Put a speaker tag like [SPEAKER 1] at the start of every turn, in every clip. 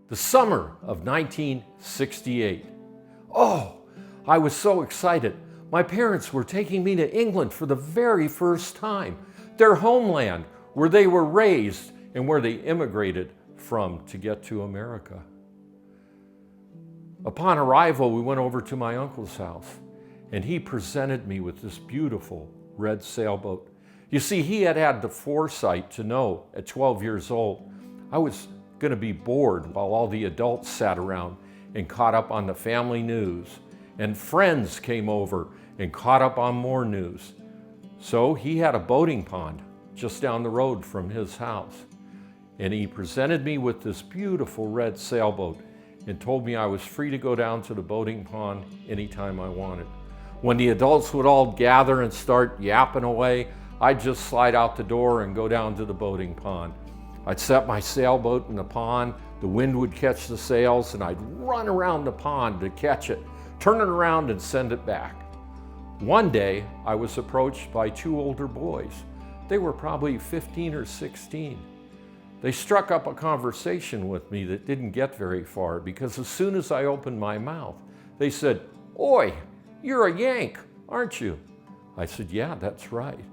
[SPEAKER 1] The summer of 1968. Oh, I was so excited. My parents were taking me to England for the very first time, their homeland, where they were raised and where they immigrated from to get to America. Upon arrival, we went over to my uncle's house, and he presented me with this beautiful red sailboat. You see, he had had the foresight to know at 12 years old, I was going to be bored while all the adults sat around and caught up on the family news, and friends came over and caught up on more news. So he had a boating pond just down the road from his house, and he presented me with this beautiful red sailboat and told me I was free to go down to the boating pond anytime I wanted. When the adults would all gather and start yapping away, I'd just slide out the door and go down to the boating pond. I'd set my sailboat in the pond, the wind would catch the sails, and I'd run around the pond to catch it, turn it around and send it back. One day, I was approached by two older boys. They were probably 15 or 16. They struck up a conversation with me that didn't get very far because as soon as I opened my mouth, they said, "Oi, you're a Yank, aren't you?" I said, "Yeah, that's right."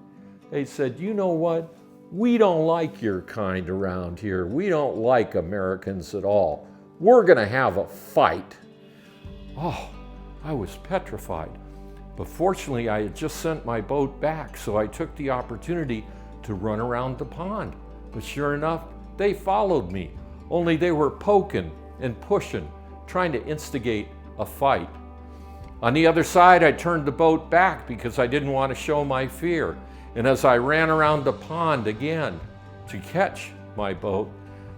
[SPEAKER 1] They said, "You know what? We don't like your kind around here. We don't like Americans at all. We're gonna have a fight." Oh, I was petrified. But fortunately, I had just sent my boat back, so I took the opportunity to run around the pond. But sure enough, they followed me, only they were poking and pushing, trying to instigate a fight. On the other side, I turned the boat back because I didn't want to show my fear. And as I ran around the pond again to catch my boat,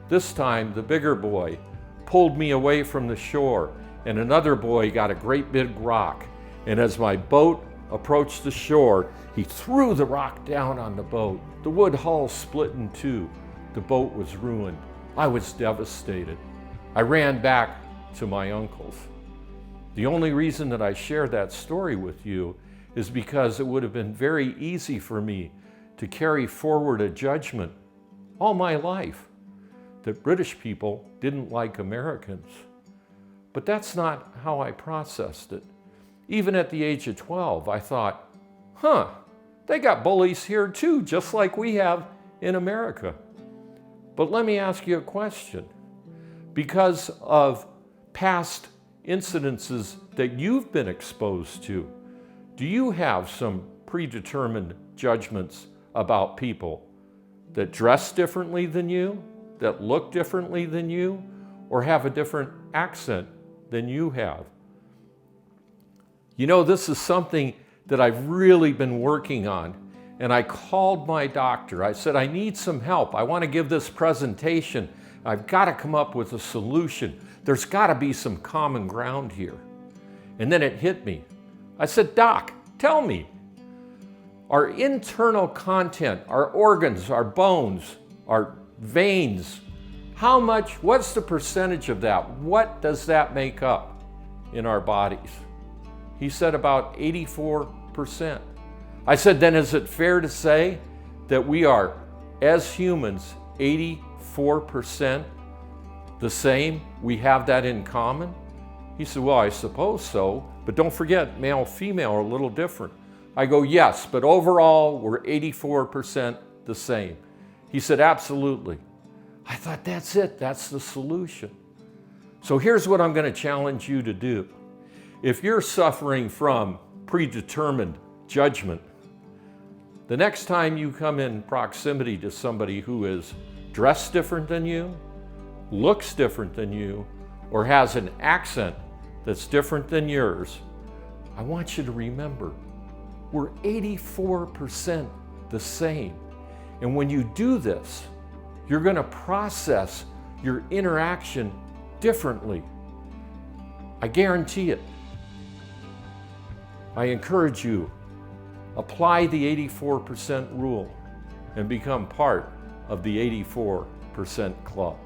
[SPEAKER 1] this time the bigger boy pulled me away from the shore, and another boy got a great big rock. And as my boat approached the shore, he threw the rock down on the boat. The wood hull split in two. The boat was ruined. I was devastated. I ran back to my uncle's. The only reason that I share that story with you is because it would have been very easy for me to carry forward a judgment all my life that British people didn't like Americans. But that's not how I processed it. Even at the age of 12, I thought, they got bullies here too, just like we have in America. But let me ask you a question. Because of past incidences that you've been exposed to, do you have some predetermined judgments about people that dress differently than you, that look differently than you, or have a different accent than you have? You know, this is something that I've really been working on, and I called my doctor. I said, I need some help. I want to give this presentation. I've got to come up with a solution. There's got to be some common ground here. And then it hit me. I said, "Doc, tell me, our internal content, our organs, our bones, our veins, what's the percentage of that? What does that make up in our bodies?" He said about 84%. I said, "Then is it fair to say that we are, as humans, 84% the same? We have that in common?" He said, "Well, I suppose so, but don't forget, male, female are a little different." I go, "Yes, but overall, we're 84% the same." He said, "Absolutely." I thought, that's it, that's the solution. So here's what I'm going to challenge you to do. If you're suffering from predetermined judgment, the next time you come in proximity to somebody who is dressed different than you, looks different than you, or has an accent that's different than yours, I want you to remember, we're 84% the same. And when you do this, you're going to process your interaction differently. I guarantee it. I encourage you, apply the 84% rule and become part of the 84% club.